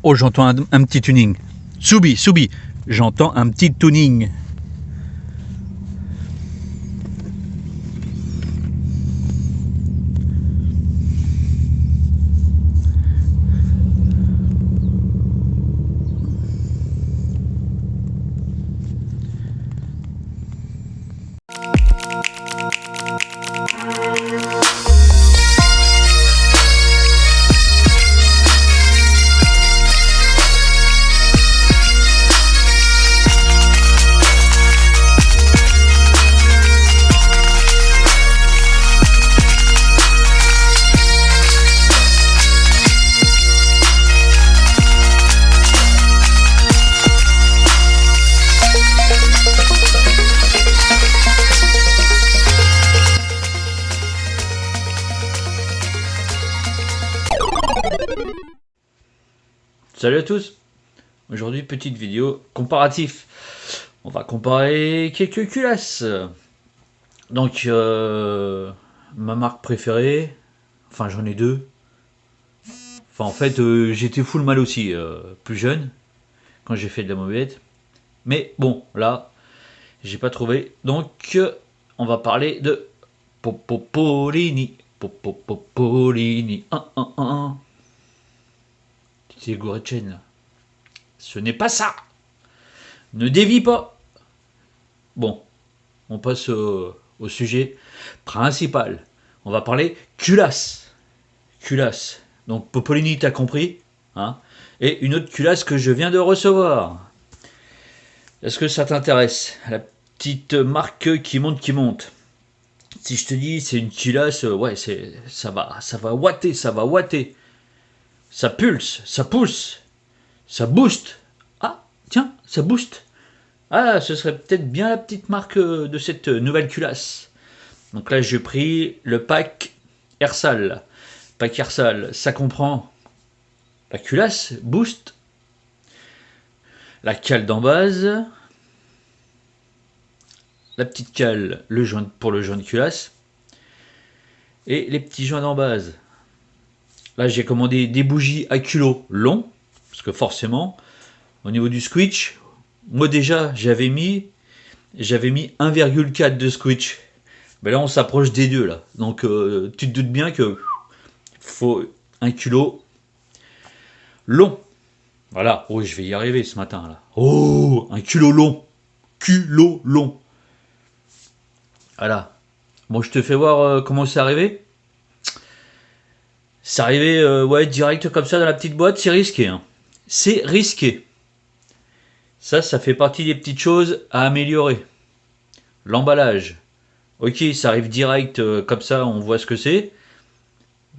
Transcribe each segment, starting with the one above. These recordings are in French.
Oh, j'entends un petit tuning. Soubi, j'entends un petit tuning. Salut à tous. Aujourd'hui, petite vidéo comparatif. On va comparer quelques culasses. Donc, ma marque préférée, enfin j'en ai deux. Enfin en fait, j'étais full mal aussi, plus jeune, quand j'ai fait de la mobilette. Mais bon, là, j'ai pas trouvé. Donc, on va parler de Popolini. Popolini 1. C'est gouré de chaîne là. Ce n'est pas ça. Ne dévie pas. Bon, on passe au sujet principal. On va parler culasse. Culasse. Donc Popolini, t'as compris, hein, et une autre culasse que je viens de recevoir. Est-ce que ça t'intéresse? La petite marque qui monte. Si je te dis c'est une culasse, ouais, ça va ouatter. Ça pulse, ça pousse, ça booste. Ah, tiens, ça booste. Ah, ce serait peut-être bien la petite marque de cette nouvelle culasse. Donc là, j'ai pris le pack Ersal. Pack Ersal, ça comprend la culasse, boost, la cale d'en base, la petite cale pour le joint de culasse, et les petits joints d'en base. Là, j'ai commandé des bougies à culot long, parce que forcément, au niveau du switch, moi déjà, j'avais mis 1,4 de switch. Mais là, on s'approche des deux, là. Donc, tu te doutes bien que faut un culot long. Voilà. Oh, je vais y arriver ce matin, là. Oh, un culot long. Culot long. Voilà. Bon, je te fais voir comment c'est arrivé. C'est arrivé, ouais, direct comme ça dans la petite boîte, c'est risqué. Hein. C'est risqué. Ça fait partie des petites choses à améliorer. L'emballage. Ok, ça arrive direct comme ça, on voit ce que c'est.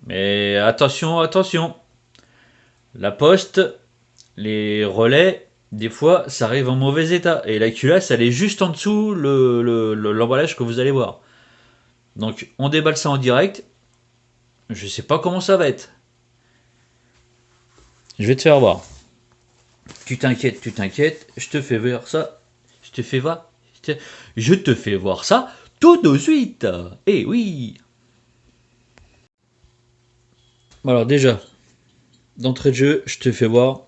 Mais attention. La poste, les relais, des fois, ça arrive en mauvais état. Et la culasse, elle est juste en dessous l'emballage que vous allez voir. Donc, on déballe ça en direct. Je sais pas comment ça va être. Je vais te faire voir. Tu t'inquiètes. Je te fais voir ça. Je te fais voir ça tout de suite. Eh oui. Alors déjà, d'entrée de jeu, je te fais voir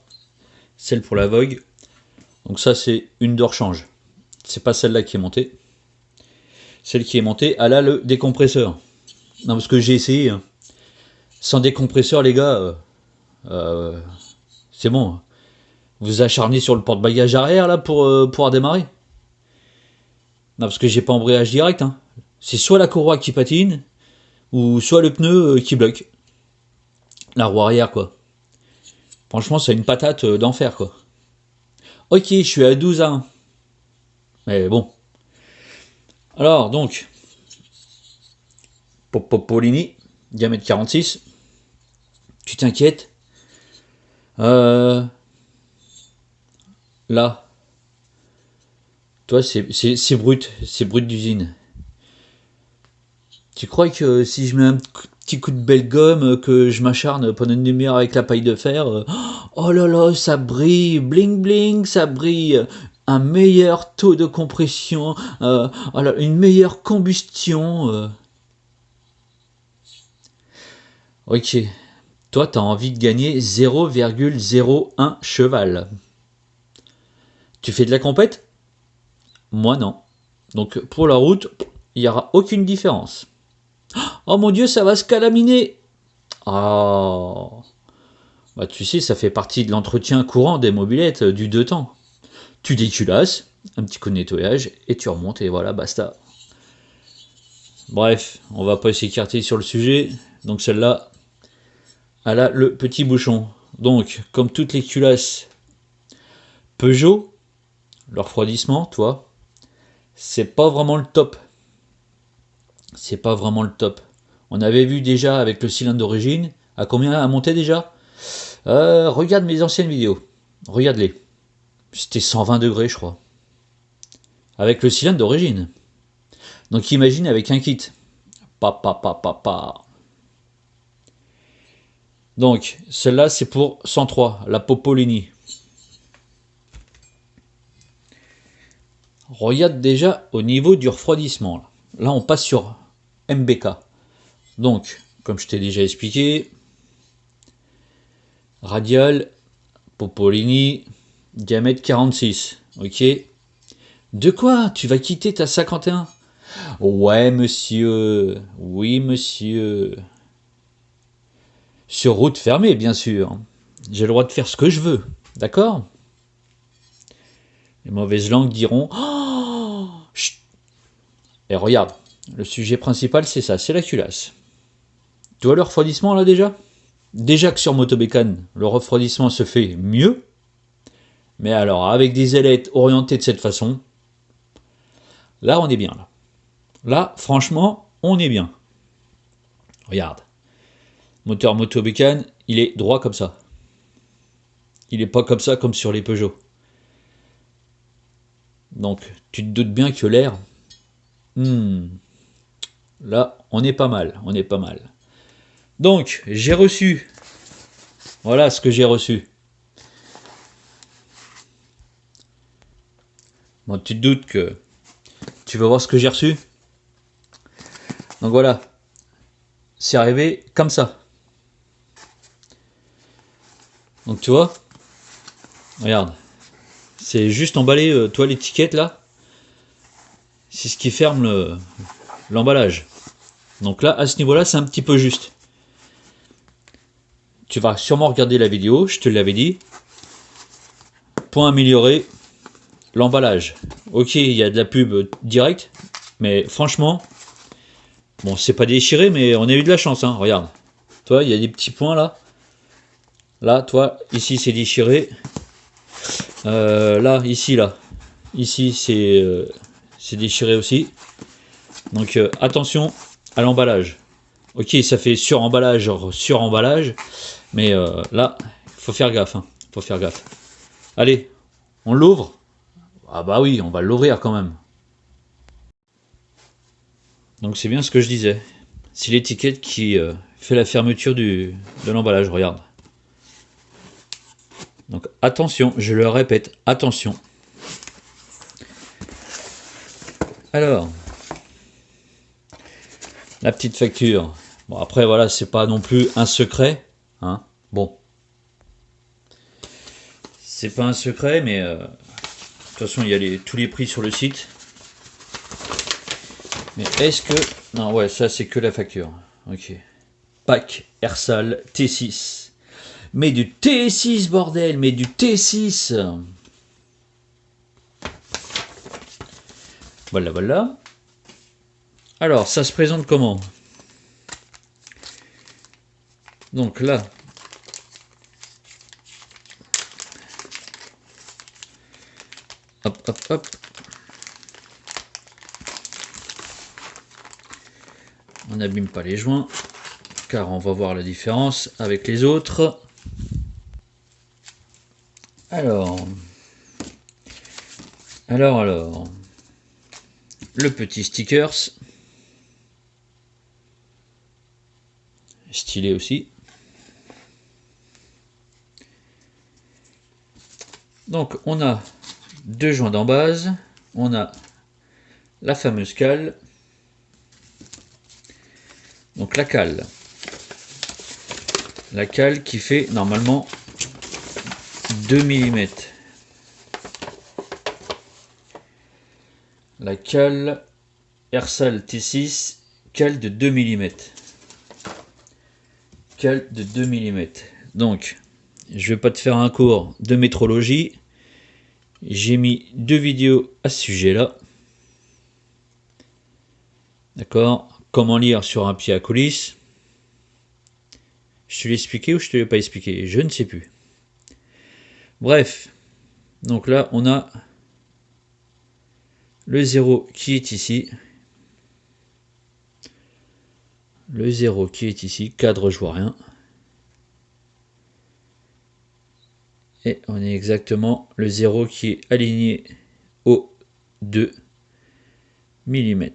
celle pour la Vogue. Donc ça, c'est une de rechange. C'est pas celle-là qui est montée. Celle qui est montée, elle a le décompresseur. Non, parce que j'ai essayé. Hein. Sans décompresseur, les gars, c'est bon. Vous acharnez sur le porte-bagages arrière là pour pouvoir démarrer. Non, parce que j'ai pas embrayage direct. Hein. C'est soit la courroie qui patine, ou soit le pneu qui bloque. La roue arrière, quoi. Franchement, c'est une patate d'enfer, quoi. Ok, je suis à 12 à 1. Mais bon. Alors, donc. Popolini, diamètre 46. Tu t'inquiètes. Là. Toi, c'est brut d'usine. Tu crois que si je mets un petit coup de belle gomme, que je m'acharne pendant une demi-heure avec la paille de fer, oh là là, ça brille, bling bling, ça brille, un meilleur taux de compression, alors une meilleure combustion. Ok, Toi, tu as envie de gagner 0,01 cheval. Tu fais de la compète? Moi, non. Donc, pour la route, il n'y aura aucune différence. Oh mon Dieu, ça va se calaminer! Oh. Bah, tu sais, ça fait partie de l'entretien courant des mobylettes du 2 temps. Tu déculasses, un petit coup de nettoyage, et tu remontes, et voilà, basta. Bref, on va pas s'écarter sur le sujet. Donc celle-là, elle a le petit bouchon. Donc, comme toutes les culasses Peugeot, le refroidissement, toi, c'est pas vraiment le top. C'est pas vraiment le top. On avait vu déjà avec le cylindre d'origine, à combien a monté déjà? Regarde mes anciennes vidéos. Regarde-les. C'était 120 degrés, je crois. Avec le cylindre d'origine. Donc imagine avec un kit. Pa. Donc, celle-là, c'est pour 103, la Popolini. Regarde déjà au niveau du refroidissement. Là, on passe sur MBK. Donc, comme je t'ai déjà expliqué, radial, Popolini, diamètre 46. Ok. De quoi? Tu vas quitter ta 51? Ouais, monsieur. Oui, monsieur. Sur route fermée, bien sûr. J'ai le droit de faire ce que je veux. D'accord? Les mauvaises langues diront oh, chut. Et regarde, le sujet principal, c'est ça, c'est la culasse. Tu vois le refroidissement là déjà? Déjà que sur Motobécane, le refroidissement se fait mieux. Mais alors, avec des ailettes orientées de cette façon, là, on est bien. Là, franchement, on est bien. Regarde. Moteur Motobécane, il est droit comme ça. Il n'est pas comme ça comme sur les Peugeot. Donc, tu te doutes bien que l'air, là, on est pas mal, on est pas mal. Donc, j'ai reçu, voilà ce que j'ai reçu. Bon, tu te doutes que tu vas voir ce que j'ai reçu. Donc voilà, c'est arrivé comme ça. Donc tu vois, regarde, c'est juste emballé, toi l'étiquette là, c'est ce qui ferme l'emballage. Donc là, à ce niveau-là, c'est un petit peu juste. Tu vas sûrement regarder la vidéo, je te l'avais dit. Pour améliorer l'emballage. Ok, il y a de la pub directe, mais franchement, bon, c'est pas déchiré, mais on a eu de la chance, hein, regarde. Toi, il y a des petits points là. Là, toi, ici c'est déchiré. Là, ici, là. Ici, c'est déchiré aussi. Donc, attention à l'emballage. Ok, ça fait sur-emballage, sur-emballage. Mais là, il faut faire gaffe. Hein. Faut faire gaffe. Allez, on l'ouvre. Ah bah oui, on va l'ouvrir quand même. Donc c'est bien ce que je disais. C'est l'étiquette qui fait la fermeture de l'emballage, regarde. Donc attention, je le répète, attention. Alors, la petite facture. Bon après voilà, c'est pas non plus un secret. Hein. Bon. C'est pas un secret, mais de toute façon il y a tous les prix sur le site. Mais est-ce que... Non ouais, ça c'est que la facture. Ok. Pack Ersal T6. Mais du T6 bordel, mais du T6. Voilà, voilà. Alors, ça se présente comment? Donc là, hop, hop, hop. On n'abîme pas les joints, car on va voir la différence avec les autres. Alors, le petit stickers, stylé aussi. Donc on a deux joints d'embase, on a la fameuse cale. Donc la cale, La cale qui fait normalement 2 mm. La cale Ersal T6, cale de 2 mm. Cale de 2 mm. Donc, je vais pas te faire un cours de métrologie. J'ai mis 2 vidéos à ce sujet-là. D'accord? Comment lire sur un pied à coulisse. Je te l'ai expliqué ou je te l'ai pas expliqué? Je ne sais plus. Bref. Donc là, on a le 0 qui est ici. Le 0 qui est ici. Cadre, je vois rien. Et on est exactement le 0 qui est aligné au 2 mm.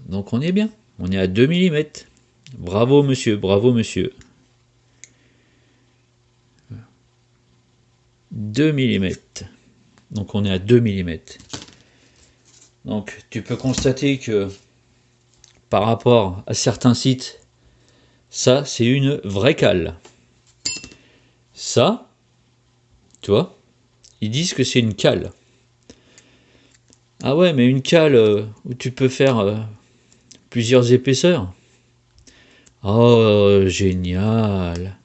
Donc on est bien. On est à 2 mm. Bravo monsieur, bravo monsieur. 2 mm. Donc on est à 2 mm. Donc tu peux constater que par rapport à certains sites, ça c'est une vraie cale. Ça, tu vois, ils disent que c'est une cale. Ah ouais, mais une cale où tu peux faire plusieurs épaisseurs. Oh, génial.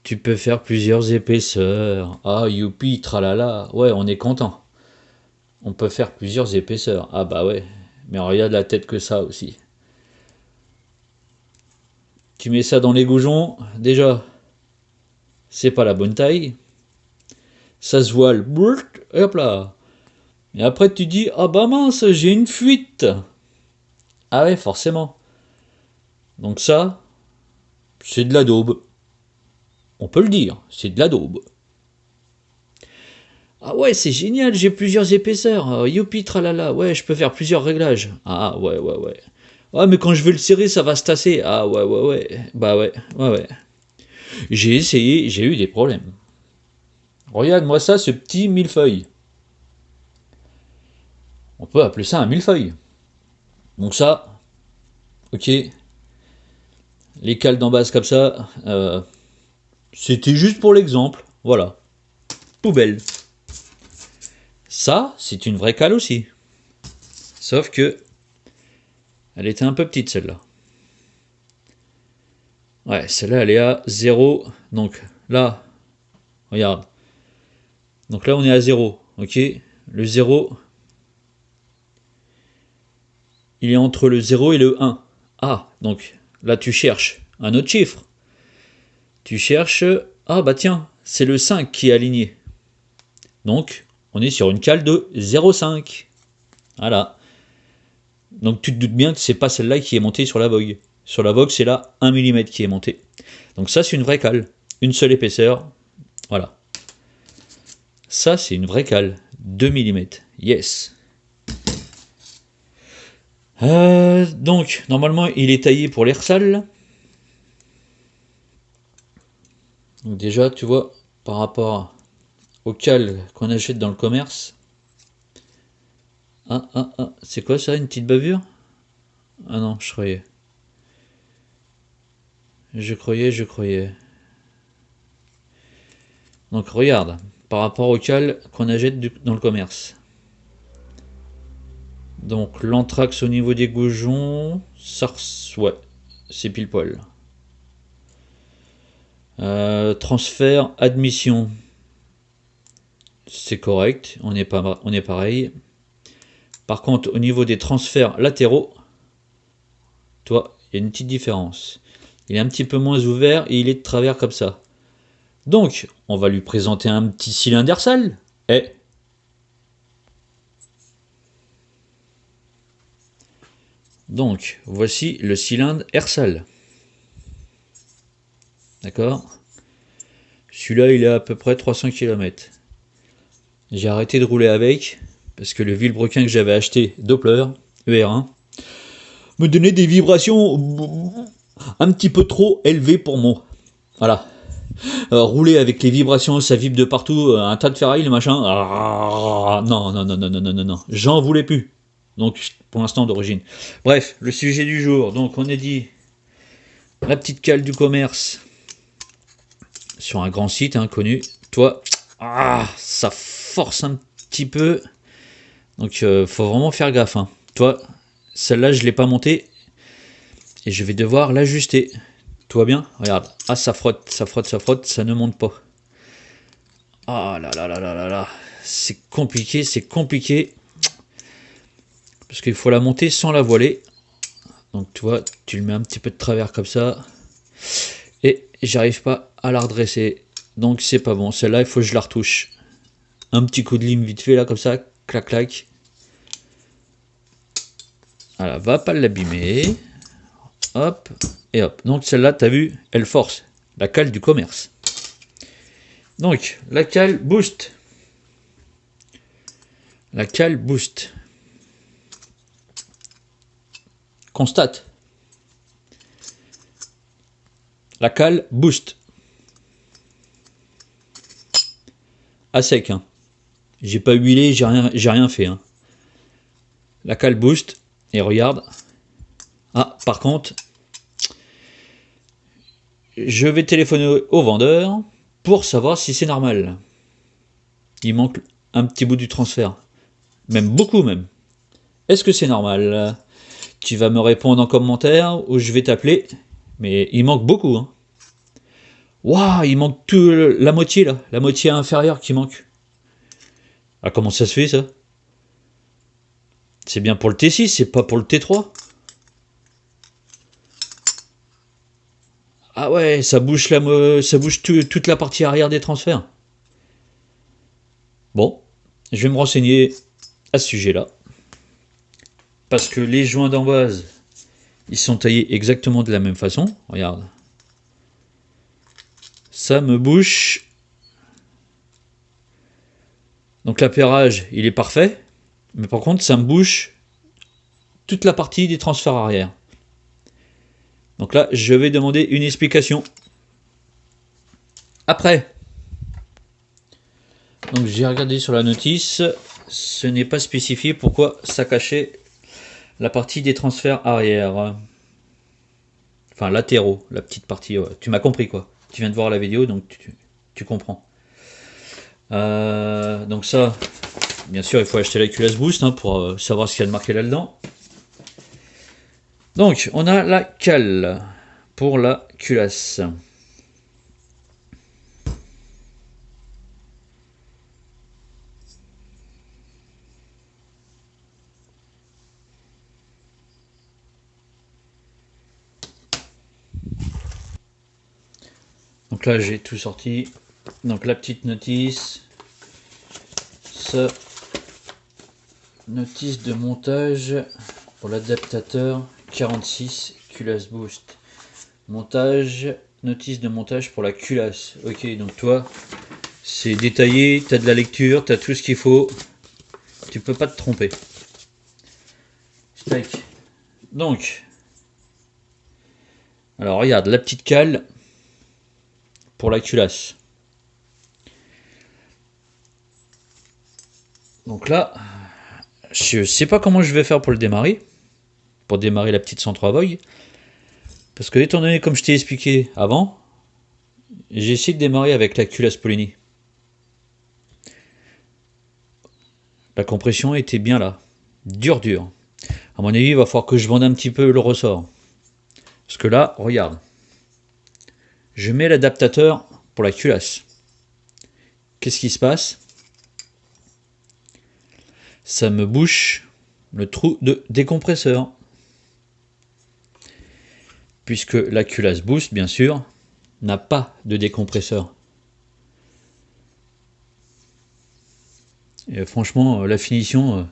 Tu peux faire plusieurs épaisseurs. Ah, youpi, tralala. Ouais, on est content. On peut faire plusieurs épaisseurs. Ah bah ouais. Mais regarde la tête que ça aussi. Tu mets ça dans les goujons. Déjà, c'est pas la bonne taille. Ça se voile. Et hop là. Et après tu dis, ah bah mince, j'ai une fuite. Ah ouais, forcément. Donc ça, c'est de la daube. On peut le dire, c'est de la daube. Ah ouais, c'est génial, j'ai plusieurs épaisseurs. Youpi, tralala, ouais, je peux faire plusieurs réglages. Ah ouais, ouais, ouais. Ah, mais quand je vais le serrer, ça va se tasser. Ah ouais, ouais, ouais. Bah ouais, ouais, ouais. J'ai essayé, j'ai eu des problèmes. Regarde-moi ça, ce petit millefeuille. On peut appeler ça un millefeuille. Donc ça, ok. Les cales d'en base comme ça, c'était juste pour l'exemple. Voilà. Poubelle. Ça, c'est une vraie cale aussi. Sauf que elle était un peu petite celle-là. Ouais, celle-là elle est à 0. Donc là, regarde. Donc là on est à 0. Ok. Le 0, il est entre le 0 et le 1. Ah, donc là tu cherches un autre chiffre. Tu cherches... Ah bah tiens, c'est le 5 qui est aligné. Donc on est sur une cale de 0,5. Voilà. Donc tu te doutes bien que c'est pas celle-là qui est montée sur la vogue. Sur la vogue, c'est là 1 mm qui est monté. Donc ça, c'est une vraie cale. Une seule épaisseur. Voilà. Ça, c'est une vraie cale. 2 mm. Yes. Donc, normalement, il est taillé pour l'air sale. Donc déjà, tu vois, par rapport aux cales qu'on achète dans le commerce. C'est quoi ça, une petite bavure? Ah non, je croyais. Je croyais. Donc regarde, par rapport aux cales qu'on achète dans le commerce. Donc l'anthrax au niveau des goujons, ça, ouais, c'est pile poil. Transfert, admission, c'est correct, on est pareil. Par contre, au niveau des transferts latéraux, toi, il y a une petite différence. Il est un petit peu moins ouvert et il est de travers comme ça. Donc, on va lui présenter un petit cylindre sale. Donc, voici le cylindre Ersal. D'accord? Celui-là, il est à peu près 300 km. J'ai arrêté de rouler avec, parce que le vilebrequin que j'avais acheté, Doppler, ER1, me donnait des vibrations un petit peu trop élevées pour moi. Voilà. Rouler avec les vibrations, ça vibre de partout, un tas de ferraille, le machin. Non, non, non, non, non, non, non, non. J'en voulais plus. Donc pour l'instant d'origine. Bref, le sujet du jour. Donc on a dit la petite cale du commerce sur un grand site connu. Toi, ça force un petit peu. Donc faut vraiment faire gaffe. Toi, celle-là je l'ai pas montée et je vais devoir l'ajuster. Tout va bien? Regarde. Ah, ça frotte, ça frotte, ça frotte, ça ne monte pas. Ah là là là là là là. C'est compliqué, c'est compliqué. Parce qu'il faut la monter sans la voiler. Donc tu vois, tu le mets un petit peu de travers comme ça. Et j'arrive pas à la redresser. Donc c'est pas bon. Celle-là, il faut que je la retouche. Un petit coup de lime vite fait là, comme ça. Clac clac. Voilà, va pas l'abîmer. Hop. Et hop. Donc celle-là, t'as vu, elle force. La cale du commerce. Donc, la cale boost. La cale boost. Constate. La cale boost. À sec. J'ai pas huilé, j'ai rien fait. La cale boost. Et regarde. Ah, par contre, je vais téléphoner au vendeur pour savoir si c'est normal. Il manque un petit bout du transfert. Même beaucoup même. Est-ce que c'est normal? Tu vas me répondre en commentaire ou je vais t'appeler. Mais il manque beaucoup. Waouh, il manque tout la moitié là. La moitié inférieure qui manque. Ah, comment ça se fait ça? C'est bien pour le T6, c'est pas pour le T3. Ah ouais, ça bouge, toute la partie arrière des transferts. Bon, je vais me renseigner à ce sujet-là. Parce que les joints d'en base, ils sont taillés exactement de la même façon. Regarde. Ça me bouche. Donc l'appairage, il est parfait. Mais par contre, ça me bouche toute la partie des transferts arrière. Donc là, je vais demander une explication. Après. Donc j'ai regardé sur la notice. Ce n'est pas spécifié pourquoi ça cachait la partie des transferts arrière. Enfin, latéraux, la petite partie. Ouais. Tu m'as compris quoi. Tu viens de voir la vidéo, donc tu comprends. Donc ça, bien sûr, il faut acheter la culasse boost pour savoir ce qu'il y a de marqué là-dedans. Donc, on a la cale pour la culasse. Donc là, j'ai tout sorti. Donc la petite notice. Ça, notice de montage pour l'adaptateur 46 culasse boost. Montage, notice de montage pour la culasse. Ok, donc toi, c'est détaillé, tu as de la lecture, tu as tout ce qu'il faut. Tu peux pas te tromper. Tac. Donc, alors regarde, la petite cale pour la culasse. Donc là, je sais pas comment je vais faire pour le démarrer. Pour démarrer la petite 103 vogue. Parce que étant donné, comme je t'ai expliqué avant, j'ai essayé de démarrer avec la culasse Polini. La compression était bien là. Dur. À mon avis, il va falloir que je vende un petit peu le ressort. Parce que là, regarde. Je mets l'adaptateur pour la culasse. Qu'est-ce qui se passe? Ça me bouche le trou de décompresseur. Puisque la culasse boost, bien sûr, n'a pas de décompresseur. Et franchement, la finition,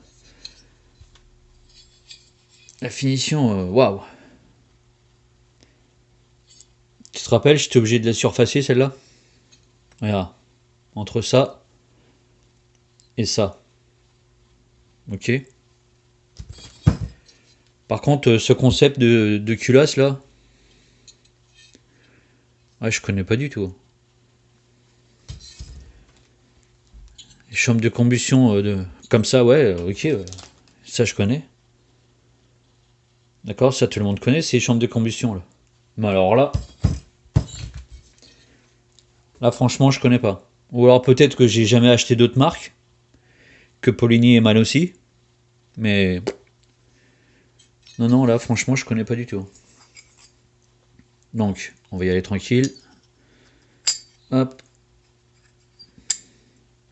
waouh. Tu te rappelles, j'étais obligé de la surfacer celle-là. Regarde, entre ça et ça. Ok. Par contre, ce concept de culasse là, ouais, je connais pas du tout. Les chambres de combustion comme ça, ouais, ok, ça je connais. D'accord, ça tout le monde connaît, c'est les chambres de combustion là. Mais alors là franchement je connais pas. Ou alors peut-être que j'ai jamais acheté d'autres marques, que Poligny et Mal aussi. Mais non, non, là franchement je connais pas du tout. Donc on va y aller tranquille. Hop.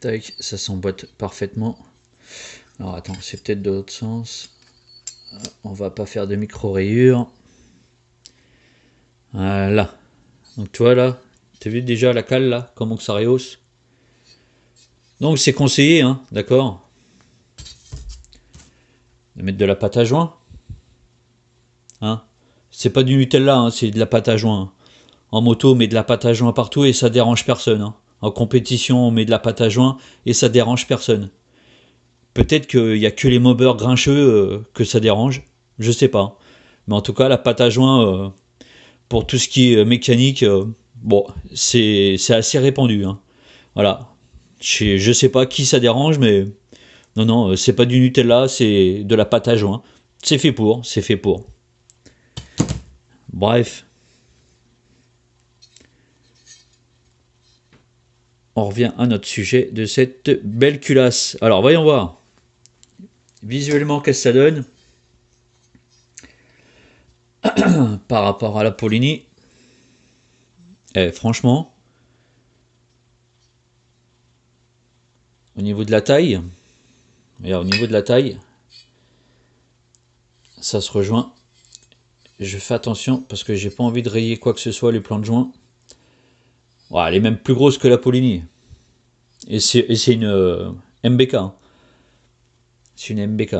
Tac, ça s'emboîte parfaitement. Alors attends, c'est peut-être de l'autre sens. On va pas faire de micro-rayures. Voilà. Donc tu vois là, tu as vu déjà la cale là, comment que ça rehausse. Donc c'est conseillé, hein, d'accord, de mettre de la pâte à joint. Hein. C'est pas du Nutella, hein, c'est de la pâte à joint. En moto, on met de la pâte à joint partout et ça dérange personne. Hein. En compétition, on met de la pâte à joint et ça dérange personne. Peut-être qu'il n'y a que les mobeurs grincheux que ça dérange, je sais pas. Mais en tout cas, la pâte à joint, pour tout ce qui est mécanique, bon, c'est assez répandu. Hein. Voilà. Je sais pas qui ça dérange, mais non, non, c'est pas du Nutella, c'est de la pâte à joint. C'est fait pour, c'est fait pour. Bref. On revient à notre sujet de cette belle culasse. Alors, voyons voir. Visuellement, qu'est-ce que ça donne par rapport à la Poligny. Franchement, au niveau de la taille, regarde, au niveau de la taille, ça se rejoint. Je fais attention parce que j'ai pas envie de rayer quoi que ce soit les plans de joint. Ouais, elle est même plus grosse que la Poligny. Et c'est une MBK. Hein. C'est une MBK.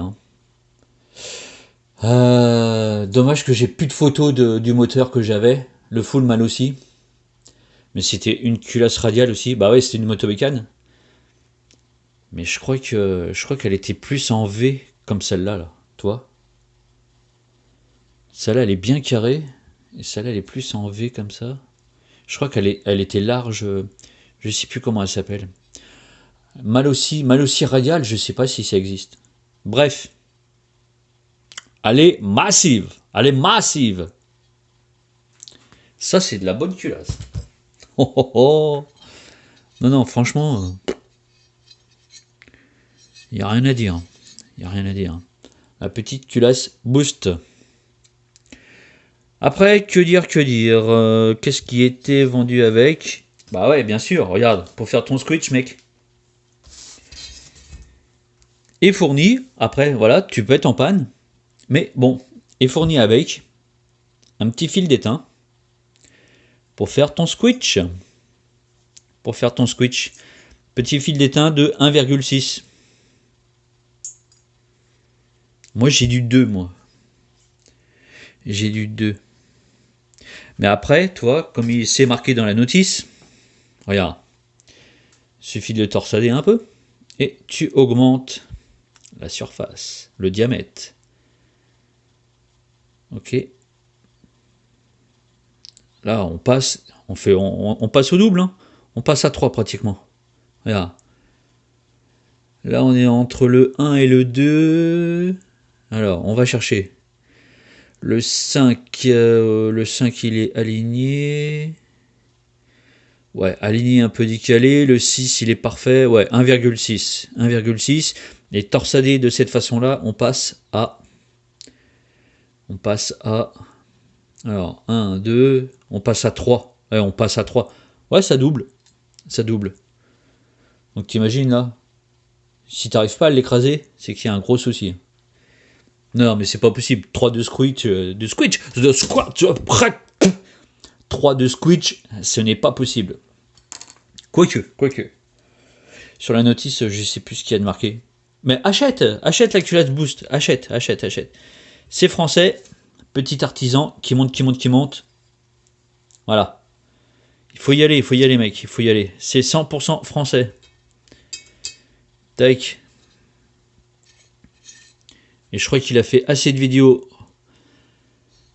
Hein. Dommage que j'ai plus de photos du moteur que j'avais. Le full mal aussi. Mais c'était une culasse radiale aussi. Bah ouais, c'était une motobécane. Mais je crois qu'elle était plus en V comme celle-là, là. Toi. Celle-là, elle est bien carrée. Et celle-là, elle est plus en V comme ça. Je crois elle était large. Je sais plus comment elle s'appelle. Mal aussi radiale, je sais pas si ça existe. Bref. Elle est massive. Elle est massive. Ça, c'est de la bonne culasse. Oh, oh, oh. Non, non, franchement, il n'y a rien à dire. Il n'y a rien à dire. La petite culasse Boost. Après, que dire qu'est-ce qui était vendu avec? Bah ouais, bien sûr, regarde, pour faire ton switch, mec. Est fourni, après, voilà, tu peux être en panne. Mais bon, est fourni avec un petit fil d'étain pour faire ton switch. Pour faire ton switch. Petit fil d'étain de 1,6. Moi, j'ai du 2, moi. J'ai du 2. Mais après, toi, comme il s'est marqué dans la notice, regarde, suffit de le torsader un peu et tu augmentes la surface, le diamètre. Ok. Là, on passe, on passe au double, hein. On passe à 3 pratiquement. Regarde. Là, on est entre le 1 et le 2. Alors, on va chercher. Le 5, il est aligné. Ouais, aligné un peu décalé. Le 6, il est parfait. Ouais, 1,6. 1,6. Et torsadé de cette façon-là, on passe à... Alors, 1, 2... On passe à 3. Ouais, on passe à 3. Ouais, ça double. Ça double. Donc t'imagines là, si t'arrives pas à l'écraser, c'est qu'il y a un gros souci. Non, mais c'est pas possible. 3 de squitch, de squat, 3 de squitch, ce n'est pas possible. Quoique. Sur la notice, je sais plus ce qu'il y a de marqué. Mais achète la culasse Boost. Achète. C'est français, petit artisan qui monte. Voilà. Il faut y aller, mec. Il faut y aller. C'est 100% français. Tac. Et je crois qu'il a fait assez de vidéos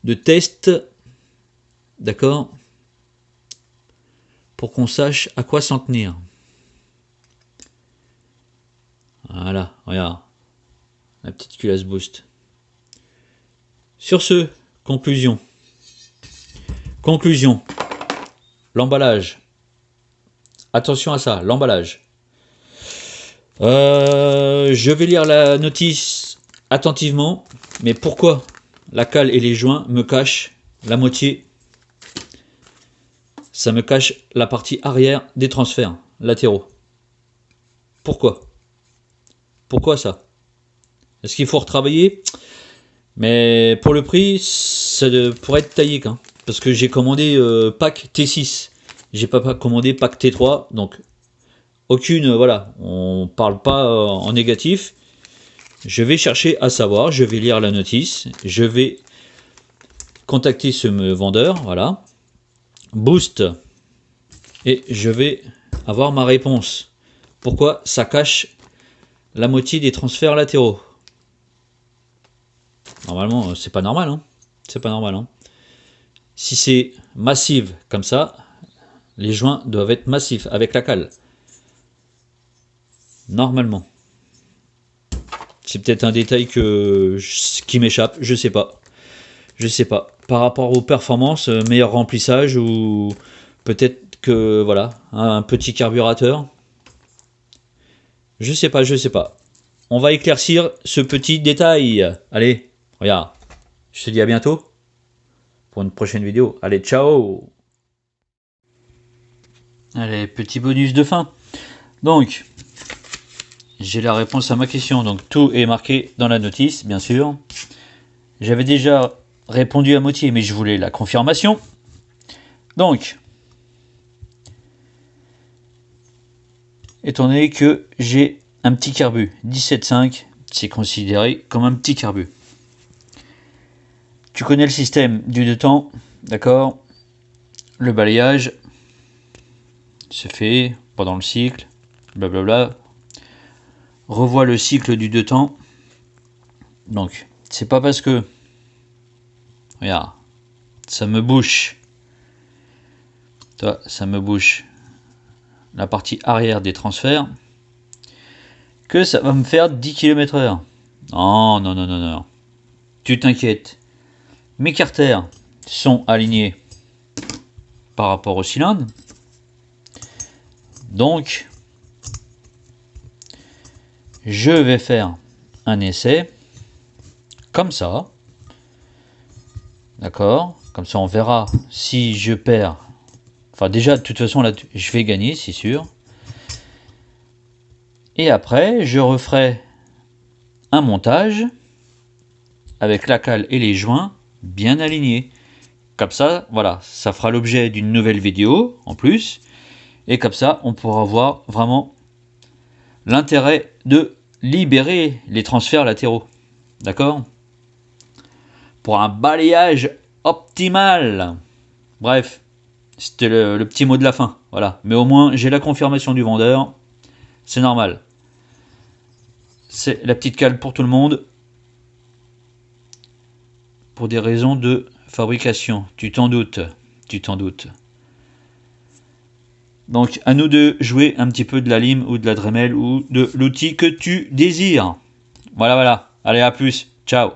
de tests, d'accord, pour qu'on sache à quoi s'en tenir. Voilà, regarde, la petite culasse Boost. Sur ce, conclusion. L'emballage. Attention à ça, l'emballage. Je vais lire la notice attentivement, mais pourquoi la cale et les joints me cachent la moitié? Ça me cache la partie arrière des transferts latéraux. Pourquoi? Pourquoi ça? Est-ce qu'il faut retravailler? Mais pour le prix, ça pourrait être taillé, hein, parce que j'ai commandé pack T6. J'ai pas commandé pack T3, donc aucune, voilà, on parle pas en négatif. Je vais chercher à savoir, je vais lire la notice, je vais contacter ce vendeur, voilà, Boost, et je vais avoir ma réponse. Pourquoi ça cache la moitié des transferts latéraux? Normalement, c'est pas normal, hein. C'est pas normal, hein. Si c'est massif comme ça, les joints doivent être massifs avec la cale. Normalement. C'est peut-être un détail qui m'échappe, je sais pas. Je sais pas. Par rapport aux performances, meilleur remplissage ou peut-être que voilà, un petit carburateur. Je sais pas, je sais pas. On va éclaircir ce petit détail. Allez, regarde. Je te dis à bientôt pour une prochaine vidéo. Allez, ciao. Allez, petit bonus de fin. Donc, j'ai la réponse à ma question. Donc, tout est marqué dans la notice, bien sûr. J'avais déjà répondu à moitié, mais je voulais la confirmation. Donc, étant donné que j'ai un petit carbu, 17,5, c'est considéré comme un petit carbu. Tu connais le système du 2 temps, d'accord? Le balayage se fait pendant le cycle, blablabla. Revois le cycle du 2 temps. Donc, c'est pas parce que, regarde, ça me bouche, ça me bouche la partie arrière des transferts, que ça va me faire 10 km/h. Non, non, non, non, non. Tu t'inquiètes. Mes carters sont alignés par rapport au cylindre. Donc, je vais faire un essai comme ça. D'accord? Comme ça, on verra si je perds. Enfin, déjà, de toute façon, là, je vais gagner, c'est sûr. Et après, je referai un montage avec la cale et les joints bien alignés. Comme ça, voilà, ça fera l'objet d'une nouvelle vidéo en plus. Et comme ça, on pourra voir vraiment l'intérêt de libérer les transferts latéraux. D'accord? Pour un balayage optimal. Bref, c'était le petit mot de la fin. Voilà. Mais au moins, j'ai la confirmation du vendeur. C'est normal. C'est la petite cale pour tout le monde. Pour des raisons de fabrication. Tu t'en doutes. Tu t'en doutes. Donc, à nous de jouer un petit peu de la lime ou de la Dremel ou de l'outil que tu désires. Voilà, voilà. Allez, à plus. Ciao.